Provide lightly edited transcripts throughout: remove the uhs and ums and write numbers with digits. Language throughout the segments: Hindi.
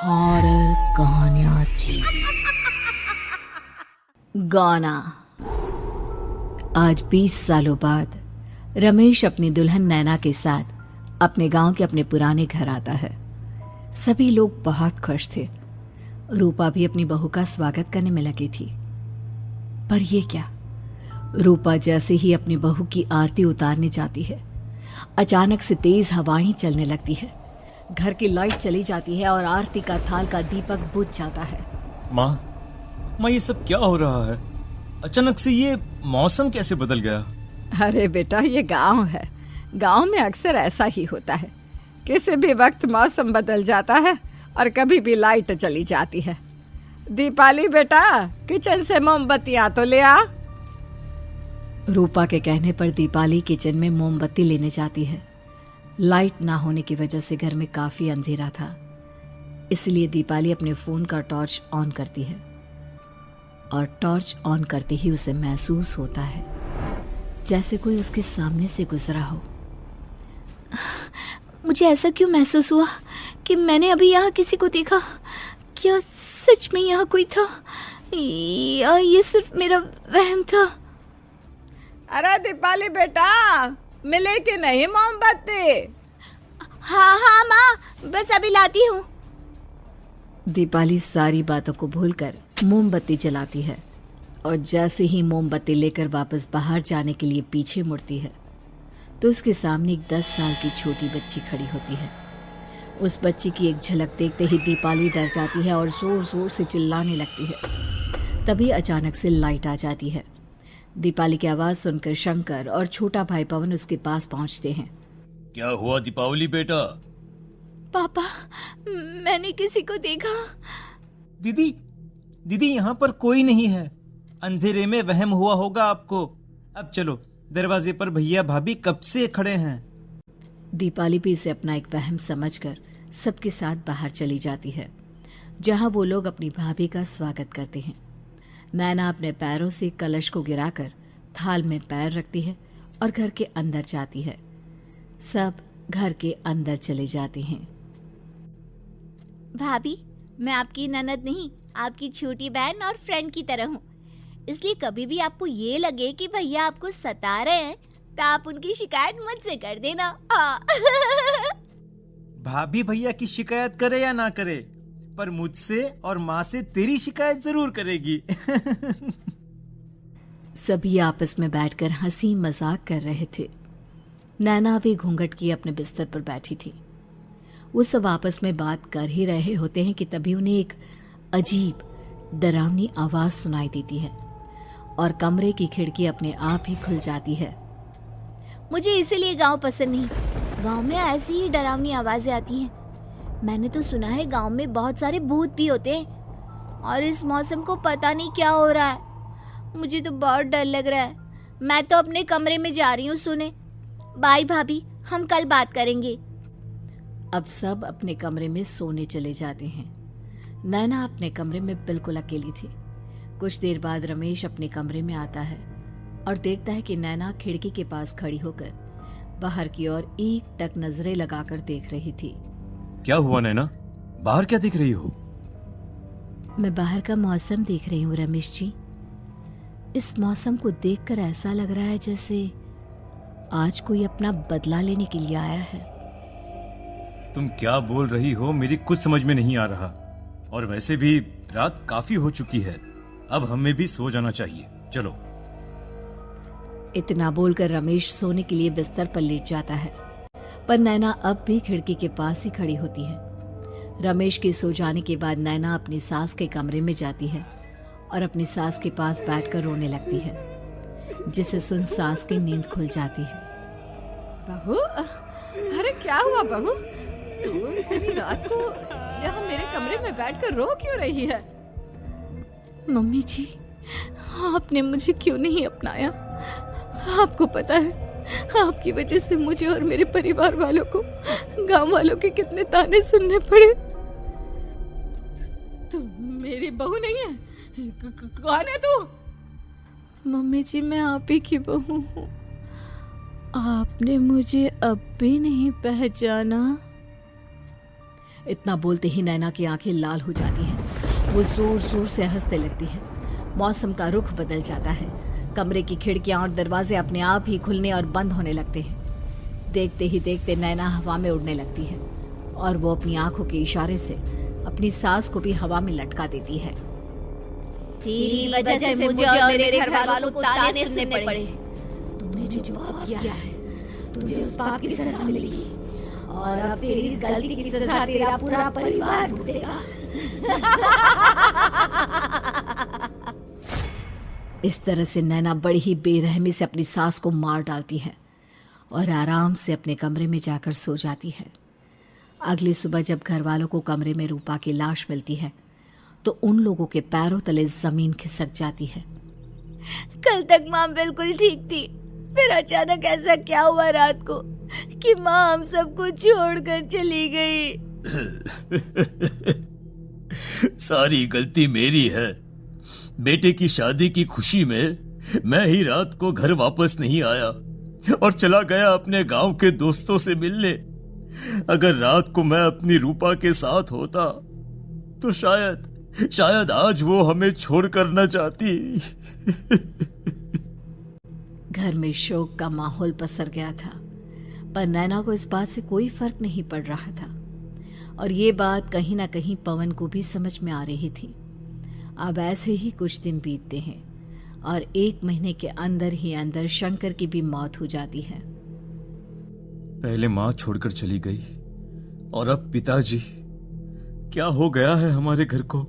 हॉरर कहानियाँ थी। गाना। आज 20 सालों बाद रमेश अपनी दुल्हन नैना के साथ अपने गांव के अपने पुराने घर आता है। सभी लोग बहुत खुश थे। रूपा भी अपनी बहू का स्वागत करने में लगी थी। पर ये क्या, रूपा जैसे ही अपनी बहू की आरती उतारने जाती है, अचानक से तेज हवाएं चलने लगती है। घर की लाइट चली जाती है और आरती का थाल का दीपक बुझ जाता है। माँ, ये सब क्या हो रहा है? अचानक से ये मौसम कैसे बदल गया? अरे बेटा, ये गांव है। गांव में अक्सर ऐसा ही होता है। किसी भी वक्त मौसम बदल जाता है और कभी भी लाइट चली जाती है। दीपाली बेटा, किचन से मोमबत्तियां तो ले आ। रूपा के कहने पर दीपाली किचन में मोमबत्ती लेने जाती है। लाइट ना होने की वजह से घर में काफी अंधेरा था, इसलिए दीपाली अपने फोन का टॉर्च ऑन करती है और टॉर्च ऑन करते ही उसे महसूस होता है जैसे कोई उसके सामने से गुजरा हो। मुझे ऐसा क्यों महसूस हुआ कि मैंने अभी यहाँ किसी को देखा? क्या सच में यहाँ कोई था या ये सिर्फ मेरा वहम था? अरे दीपाली बेटा, मिले कि नहीं मोमबत्ती? हाँ माँ, बस अभी लाती हूँ। दीपाली सारी बातों को भूलकर मोमबत्ती जलाती है और जैसे ही मोमबत्ती लेकर वापस बाहर जाने के लिए पीछे मुड़ती है तो उसके सामने एक 10 साल की छोटी बच्ची खड़ी होती है। उस बच्ची की एक झलक देखते ही दीपाली डर जाती है और जोर जोर से चिल्लाने लगती है। तभी अचानक से लाइट आ जाती है। दीपाली की आवाज सुनकर शंकर और छोटा भाई पवन उसके पास पहुंचते हैं। क्या हुआ दीपावली बेटा? पापा, मैंने किसी को देखा। दीदी यहाँ पर कोई नहीं है। अंधेरे में वहम हुआ होगा आपको। अब चलो, दरवाजे पर भैया भाभी कब से खड़े हैं। दीपाली भी इसे अपना एक वहम समझकर सबके साथ बाहर चली जाती है, जहां वो लोग अपनी भाभी का स्वागत करते हैं। नैना अपने पैरों से कलश को गिराकर थाल में पैर रखती है और घर के अंदर जाती है। सब घर के अंदर चले जाते हैं। भाभी, मैं आपकी ननद नहीं, आपकी छोटी बहन और फ्रेंड की तरह हूँ। इसलिए कभी भी आपको ये लगे कि भैया आपको सता रहे हैं तो आप उनकी शिकायत मुझसे कर देना। भाभी भैया की शिकायत करे या ना करे, पर मुझसे और माँ से तेरी शिकायत जरूर करेगी। सभी आपस में बैठकर हंसी मजाक कर रहे थे। नैना भी घूंघट किए अपने बिस्तर पर बैठी थी। वो सब आपस में बात कर ही रहे होते हैं कि तभी उन्हें एक अजीब डरावनी आवाज सुनाई देती है और कमरे की खिड़की अपने आप ही खुल जाती है। मुझे इसीलिए गांव पसंद नहीं। गांव में ऐसी ही डरावनी आवाजें आती हैं। मैंने तो सुना है गांव में बहुत सारे भूत भी होते हैं और इस मौसम को पता नहीं क्या हो रहा है। मुझे तो बहुत डर लग रहा है। मैं तो अपने कमरे में जा रही हूँ सोने। बाय भाभी, हम कल बात करेंगे। अब सब अपने कमरे में सोने चले जाते हैं। नैना अपने कमरे में बिल्कुल अकेली थी। कुछ देर बाद रमेश अपने कमरे में आता है और देखता है कि नैना खिड़की के पास खड़ी होकर बाहर की ओर एक टक नजरें लगाकर देख रही थी। क्या हुआ नैना? बाहर क्या देख रही हो? मैं बाहर का मौसम देख रही हूँ रमेश जी। इस मौसम को देखकर ऐसा लग रहा है जैसे आज कोई अपना बदला लेने के लिए आया है। तुम क्या बोल रही हो? मेरी कुछ समझ में नहीं आ रहा। और वैसे भी रात काफी हो चुकी है, अब हमें भी सो जाना चाहिए। चलो। इतना बोलकर रमेश सोने के लिए बिस्तर पर लेट जाता है, पर नैना अब भी खिड़की के पास ही खड़ी होती है। रमेश के सो जाने के बाद नैना अपनी सास के कमरे में जाती है और अपनी सास के पास बैठकर रोने लगती है, जिसे सुन सास की नींद खुल जाती है। बहू, अरे क्या हुआ बहू? तू इतनी रात को यहाँ मेरे कमरे में बैठकर रो क्यों रही है? मम्मी जी, आपने मुझे क्यों नहीं अपनाया? आपको पता है, आपकी वजह से मुझे और मेरे परिवार वालों को गांव वालों के कितने ताने सुनने पड़े। तू मेरी बहू नहीं है? कौन है तू? मम्मी जी, मैं आप ही की बहू हूँ। आपने मुझे अब भी नहीं पहचाना? इतना बोलते ही नैना की आंखें लाल हो जाती हैं। वो जोर जोर से हंसने लगती है। मौसम का रुख बदल जाता है। कमरे की खिड़कियां और दरवाजे अपने आप ही खुलने और बंद होने लगते हैं। देखते ही देखते नैना हवा में उड़ने लगती है और वो अपनी आंखों के इशारे से अपनी सांस को भी हवा में लटका देती है। तेरी वजह से मुझे और मेरे घर वालों को ताने सुनने पड़े। तूने जो पाप किया है, तुझे उस पाप की सजा मिलेगी और अब तेरी इस गलती की सजा तेरा पूरा परिवार भुगतेगा। इस तरह से नैना बड़ी ही बेरहमी से अपनी सास को मार डालती है और आराम से अपने कमरे में जाकर सो जाती है। अगली सुबह जब घर वालों को कमरे में रूपा की लाश मिलती है तो उन लोगों के पैरों तले जमीन खिसक जाती है। कल तक माँ बिल्कुल ठीक थी, फिर अचानक ऐसा क्या हुआ रात को कि माँ हम सबको छोड़कर चली गई। सारी गलती मेरी है। बेटे की शादी की खुशी में मैं ही रात को घर वापस नहीं आया और चला गया अपने गांव के दोस्तों से मिलने। अगर रात को मैं अपनी रूपा के साथ होता तो शायद आज वो हमें छोड़कर न जाती। घर में शोक का माहौल पसर गया था, पर नैना को इस बात से कोई फर्क नहीं पड़ रहा था और ये बात कहीं ना कहीं पवन को भी समझ में आ रही थी। अब ऐसे ही कुछ दिन बीतते हैं और 1 महीने के अंदर ही अंदर शंकर की भी मौत हो जाती है। पहले माँ छोड़कर चली गई और अब पिताजी। क्या हो गया है हमारे घर को?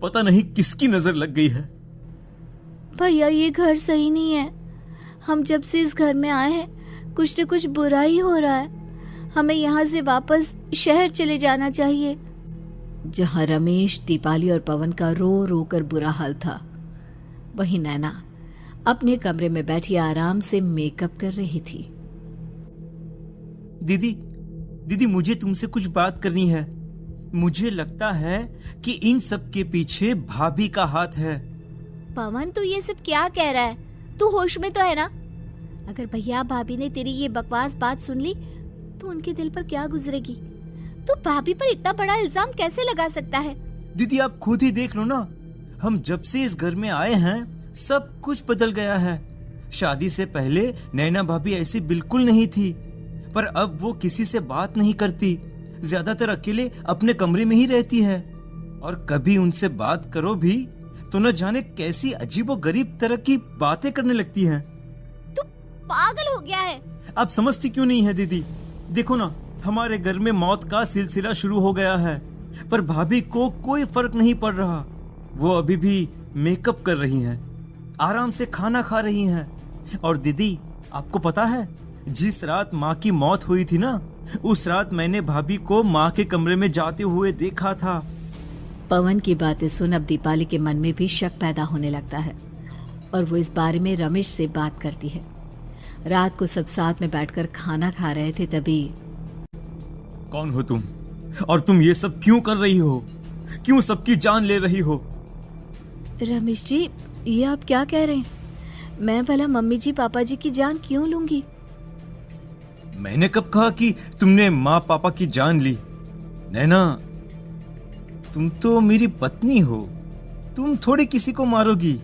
पता नहीं किसकी नजर लग गई है। भैया ये घर सही नहीं है। हम जब से इस घर में आए हैं कुछ न कुछ बुरा ही हो रहा है। हमें यहाँ से वापस शहर चले जाना चाहिए। जहाँ रमेश, दीपाली और पवन का रो रो कर बुरा हाल था, वहीं नैना अपने कमरे में बैठी आराम से मेकअप कर रही थी। दीदी मुझे तुमसे कुछ बात करनी है। मुझे लगता है कि इन सब के पीछे भाभी का हाथ है। पवन तू ये सब क्या कह रहा है? तू होश में तो है ना? अगर भैया भाभी ने तेरी ये बकवास बात सुन ली तो उनके दिल पर क्या गुजरेगी? तू भाभी पर इतना बड़ा इल्जाम कैसे लगा सकता है? दीदी आप खुद ही देख लो ना। हम जब से इस घर में आए हैं सब कुछ बदल गया है। शादी से पहले नैना भाभी ऐसी बिल्कुल नहीं थी, पर अब वो किसी से बात नहीं करती। ज्यादातर अकेले अपने कमरे में ही रहती है और कभी उनसे बात करो भी तो न जाने कैसी अजीबोगरीब तरह की बातें करने लगती हैं। तू पागल हो गया है। आप समझती क्यों नहीं है दीदी? देखो ना, हमारे घर में मौत का सिलसिला शुरू हो गया है, पर भाभी को कोई फर्क नहीं पड़ रहा। वो अभी भी मेकअप कर रही हैं, आराम से खाना खा रही हैं। और दीदी आपको पता है, जिस रात माँ की मौत हुई थी ना, उस रात मैंने भाभी को माँ के कमरे में जाते हुए देखा था। पवन की बातें सुन अब दीपाली के मन में भी शक पैदा होने लगता है और वो इस बारे में रमेश से बात करती है। रात को सब साथ में बैठकर खाना खा रहे थे, तभी कौन हो तुम और तुम ये सब क्यों कर रही हो? क्यों सबकी जान ले रही हो? रमेश जी, ये आप क्या कह रहे हैं? मैं भला मम्मी जी पापा जी की जान क्यों लूंगी? मैंने कब कहा कि तुमने माँ पापा की जान ली? नैना, तुम तो मेरी पत्नी हो, तुम थोड़ी किसी को मारोगी।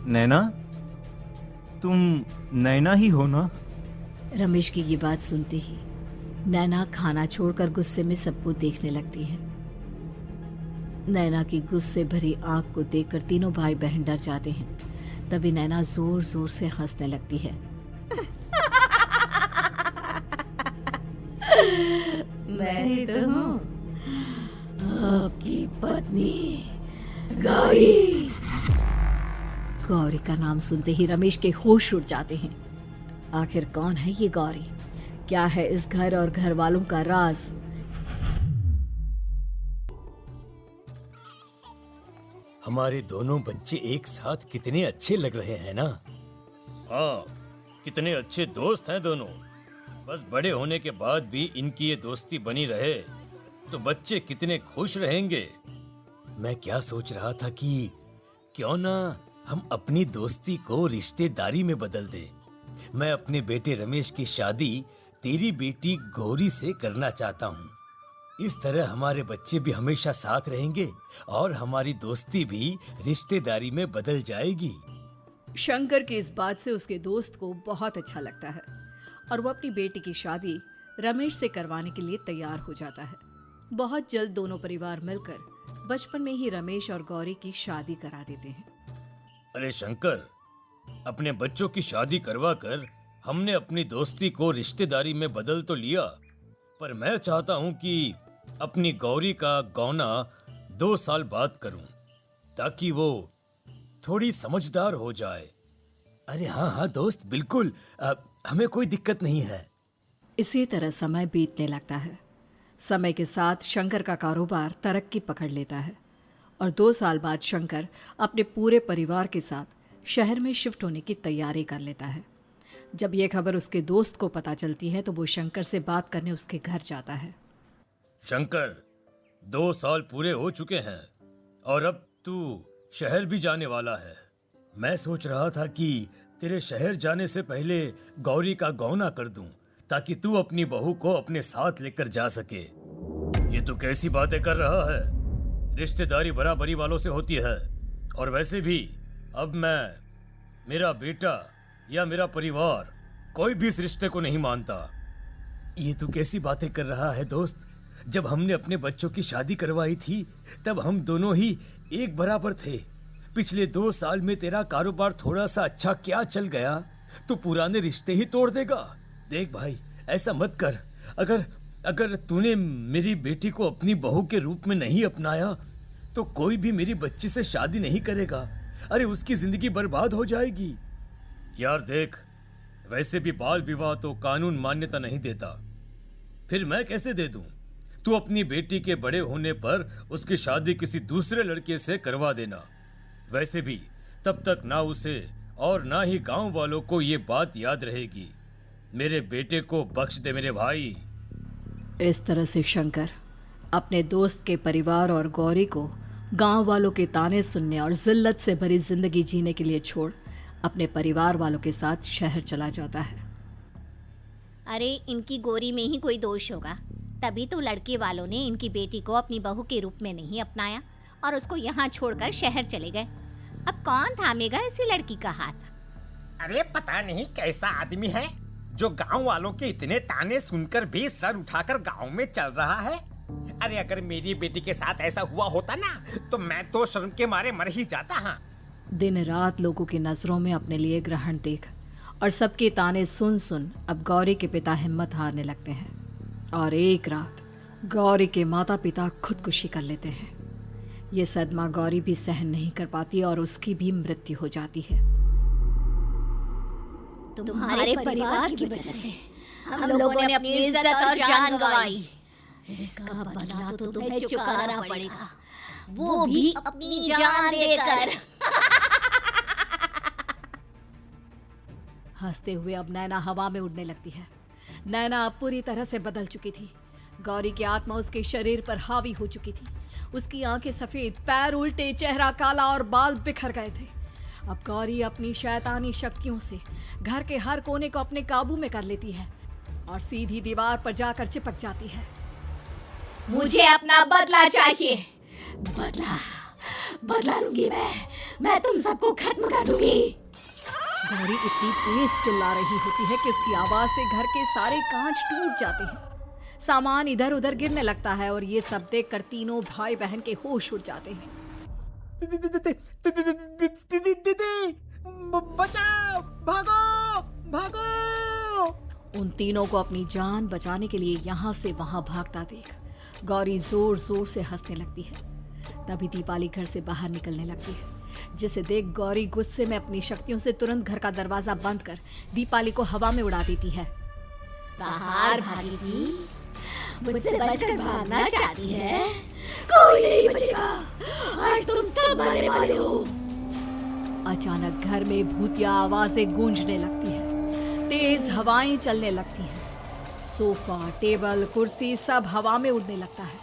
नैना, तुम नैना ही हो ना? रमेश की ये बात सुनते ही नैना खाना छोड़कर गुस्से में सबको देखने लगती है। नैना की गुस्से भरी आंख को देखकर तीनों भाई बहन डर जाते हैं। तभी नैना जोर जोर से हंसने लगती है। मैं तो हूँ आपकी पत्नी गौरी। गौरी का नाम सुनते ही रमेश के होश उड़ जाते हैं। आखिर कौन है ये गौरी? क्या है इस घर और घर वालों का राज? हमारे दोनों बच्चे एक साथ कितने अच्छे लग रहे हैं ना? हाँ, कितने अच्छे दोस्त हैं दोनों। बस बड़े होने के बाद भी इनकी ये दोस्ती बनी रहे तो बच्चे कितने खुश रहेंगे। मैं क्या सोच रहा था कि क्यों ना हम अपनी दोस्ती को रिश्तेदारी में बदल दें। मैं अपने बेटे रमेश की शादी तेरी बेटी गौरी से करना चाहता हूँ। इस तरह हमारे बच्चे भी हमेशा साथ रहेंगे और हमारी दोस्ती भी रिश्तेदारी में बदल जाएगी। शंकर की इस बात से उसके दोस्त को बहुत अच्छा लगता है और वो अपनी बेटी की शादी रमेश से करवाने के लिए तैयार हो जाता है। बहुत जल्द दोनों परिवार मिलकर बचपन में ही रमेश और गौरी की शादी करा देते हैं। अरे शंकर, अपने बच्चों की शादी करवा कर हमने अपनी दोस्ती को रिश्तेदारी में बदल तो लिया, पर मैं चाहता हूं कि अपनी गौरी का गौना 2 साल बाद करूं, ताकि वो थोड़ी समझदार हो जाए। अरे हाँ दोस्त, बिल्कुल, हमें कोई दिक्कत नहीं है। इसी तरह समय बीतने लगता है। समय के साथ शंकर का कारोबार तरक्की पकड़ लेता है और 2 साल बाद शंकर अपने पूरे परिवार के साथ शहर में शिफ्ट होने की तैयारी कर लेता है। जब यह खबर उसके दोस्त को पता चलती है तो वो शंकर से बात करने उसके घर जाता है। शंकर, 2 साल पूरे हो चुके हैं और अब तू शहर भी जाने वाला है। मैं सोच रहा था कि तेरे शहर जाने से पहले गौरी का गौना कर दूं, ताकि तू अपनी बहू को अपने साथ लेकर जा सके। ये तू कैसी बातें कर रहा है? रिश्तेदारी बराबरी वालों से होती है, और वैसे भी अब मेरा बेटा या मेरा परिवार कोई भी इस रिश्ते को नहीं मानता। ये तू कैसी बातें कर रहा है दोस्त? जब हमने अपने बच्चों की शादी करवाई थी तब हम दोनों ही एक बराबर थे। पिछले 2 साल में तेरा कारोबार थोड़ा सा अच्छा क्या चल गया तो पुराने रिश्ते ही तोड़ देगा। देख भाई, ऐसा मत कर। अगर तूने मेरी बेटी को अपनी बहू के रूप में नहीं अपनाया तो कोई भी मेरी बच्ची से शादी नहीं करेगा। अरे उसकी जिंदगी बर्बाद हो जाएगी। यार देख, वैसे भी बाल विवाह तो कानून मान्यता नहीं देता, फिर मैं कैसे दे दूं? तू अपनी बेटी के बड़े होने पर उसकी शादी किसी दूसरे लड़के से करवा देना। वैसे भी तब तक ना उसे और ना ही गांव वालों को ये बात याद रहेगी। मेरे बेटे को बख्श दे मेरे भाई। इस तरह से शंकर अपने दोस्त के परिवार और गौरी को गांव वालों के ताने सुनने और जिल्लत से भरी जिंदगी जीने के लिए छोड़ अपने परिवार वालों के साथ शहर चला जाता है। अरे इनकी गोरी में ही कोई दोष होगा, तभी तो लड़के वालों ने इनकी बेटी को अपनी बहू के रूप में नहीं अपनाया और उसको यहाँ छोड़कर शहर चले गए। अब कौन थामेगा ऐसी लड़की का हाथ? अरे पता नहीं कैसा आदमी है जो गांव वालों के इतने ताने सुनकर भी सर उठाकर गांव में चल रहा है। अरे अगर मेरी बेटी के साथ ऐसा हुआ होता ना तो मैं तो शर्म के मारे मर ही जाता। हाँ, दिन रात लोगों की नजरों में अपने लिए ग्रहण देख और सबके ताने सुन सुन अब गौरी के पिता हिम्मत हारने लगते हैं और एक रात गौरी के माता पिता खुदकुशी कर लेते हैं। ये सदमा गौरी भी सहन नहीं कर पाती और उसकी भी मृत्यु हो जाती है। तुम्हारे परिवार की वजह से हम लोगों ने अपनी इज्जत और जान गंवाई। इसका बदला तो तुम्हें चुकाना पड़ेगा, वो भी अपनी जान देकर। हंसते हुए अब नैना हवा में उड़ने लगती है। नैना अब पूरी तरह से बदल चुकी थी। गौरी की आत्मा उसके शरीर पर हावी हो चुकी थी। उसकी आंखें सफेद, पैर उल्टे, चेहरा काला और बाल बिखर गए थे। अब गौरी अपनी शैतानी शक्तियों से घर के हर कोने को अपने काबू में कर लेती है और सीधी दीवार पर जाकर चिपक जाती है। मुझे अपना बदला चाहिए। बदला लूंगी मैं तुम सबको खत्म कर दूंगी। गौरी इतनी तेज चिल्ला रही होती है कि उसकी आवाज से घर के सारे कांच टूट जाते हैं। सामान इधर उधर गिरने लगता है और ये सब देखकर तीनों भाई बहन के होश उड़ जाते हैं। बचाओ, भागो भागो। उन तीनों को अपनी जान बचाने के लिए यहाँ से वहां भागता देख गौरी जोर जोर से हंसने लगती है। तभी दीपाली घर से बाहर निकलने लगती है, जिसे देख गौरी गुस्से में अपनी शक्तियों से तुरंत घर का दरवाजा बंद कर दीपाली को हवा में उड़ा देती है। बाहर भागी थी, मुझसे बचकर भागना चाहती है? कोई नहीं बचेगा, आज तुम सब मरने वाले हो। अचानक घर में भूतिया आवाजें गूंजने लगती है, तेज हवाएं चलने लगती हैं। सोफा, टेबल, कुर्सी सब हवा में उड़ने लगता है।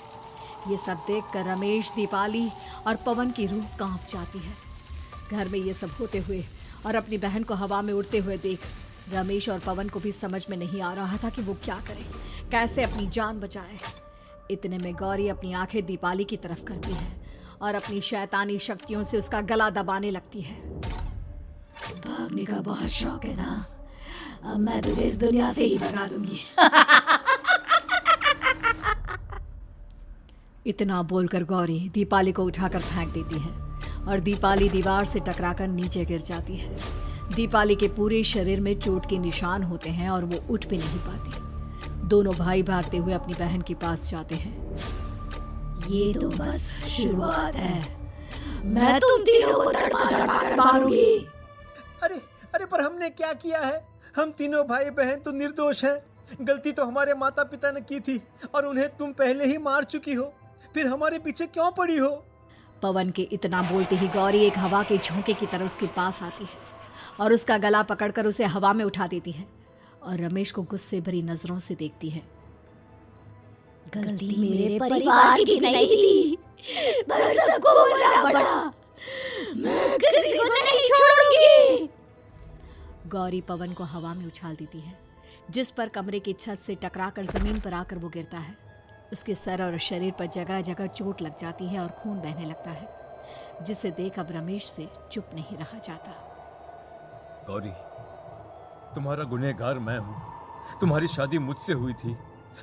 ये सब देखकर रमेश, दीपाली और पवन की रूह कांप जाती है। घर में ये सब होते हुए और अपनी बहन को हवा में उड़ते हुए देख रमेश और पवन को भी समझ में नहीं आ रहा था कि वो क्या करे, कैसे अपनी जान बचाए। इतने में गौरी अपनी आंखें दीपाली की तरफ करती है और अपनी शैतानी शक्तियों से उसका गला दबाने लगती है। भागने का बहुत शौक है ना, अब मैं तुझे इस दुनिया से ही भगा दूंगी। इतना बोलकर गौरी दीपाली को उठाकर फेंक देती है और दीपाली दीवार से टकराकर नीचे गिर जाती है। दीपाली के पूरे शरीर में चोट के निशान होते हैं और वो उठ भी नहीं पाती। दोनों भाई भागते हुए अपनी बहन के पास जाते हैं। ये तो बस शुरुआत है, मैं तुम तीनों को तड़पा मारूंगी। अरे अरे, पर हमने क्या किया है? हम तीनों भाई बहन तो निर्दोष हैं। गलती तो हमारे माता पिता ने की थी और उन्हें तुम पहले ही मार चुकी हो, फिर हमारे पीछे क्यों पड़ी हो? पवन के इतना बोलते ही गौरी एक हवा के झोंके की तरह उसके पास आती है और उसका गला पकड़कर उसे हवा में उठा देती है और रमेश को गुस्से भरी नजरों से देखती है। गलती मेरे परिवार की नहीं थी, पर सबको मरना पड़ा। मैं किसी को नहीं छोड़ूंगी। गौरी पवन को हवा में उछाल देती है, जिस पर कमरे की छत से टकराकर जमीन पर आकर वो गिरता है। उसके सर और शरीर पर जगह जगह चोट लग जाती है और खून बहने लगता है, जिसे देख अब रमेश से चुप नहीं रहा जाता। गौरी, तुम्हारा गुनहगार मैं हूँ। तुम्हारी शादी मुझसे हुई थी।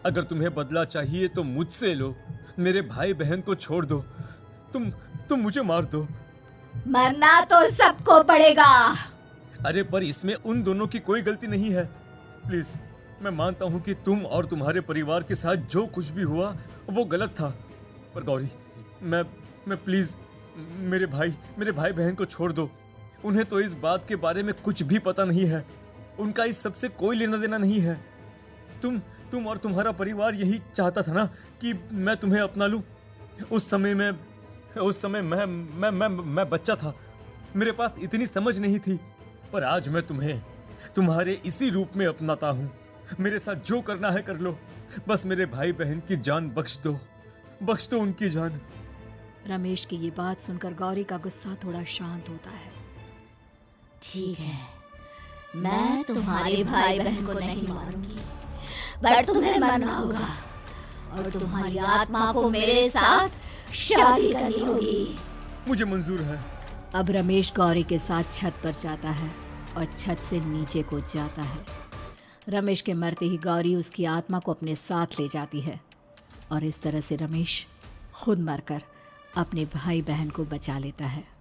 अगर तुम्हें बदला चाहिए तो मुझसे लो। मेरे भाई बहन को छोड़ दो। तुम मुझे मार दो। मरना तो सबको पड़ेगा। अरे पर इसमें उन दोनों की कोई गलती नहीं है। प्लीज, मैं मानता हूँ कि तुम और तुम्हारे परिवार के साथ जो कुछ भी हुआ वो गलत था, पर गौरी, मैं प्लीज मेरे भाई बहन को छोड़ दो। उन्हें तो इस बात के बारे में कुछ भी पता नहीं है। उनका इस सबसे कोई लेना देना नहीं है। तुम और तुम्हारा परिवार यही चाहता था ना कि मैं तुम्हें अपना लूं। उस समय मैं बच्चा था। मेरे पास इतनी समझ नहीं थी, पर आज मैं तुम्हें तुम्हारे इसी रूप में अपनाता हूं। मेरे साथ जो करना है कर लो, बस मेरे भाई बहन की जान बख्श दो उनकी जान। रमेश की ये बात सुनकर गौरी का गुस्सा थोड़ा शांत होता है। ठीक है, मैं तुम्हारे भाई बहन को नहीं मारूंगी, पर तुम्हें मरना होगा और तुम्हारी आत्मा को मेरे साथ शादी करनी होगी। मुझे मंजूर है। अब रमेश गौरी के साथ छत पर जाता है और छत से नीचे को जाता है। रमेश के मरते ही गौरी उसकी आत्मा को अपने साथ ले जाती है और इस तरह से रमेश खुद मरकर अपने भाई बहन को बचा लेता है।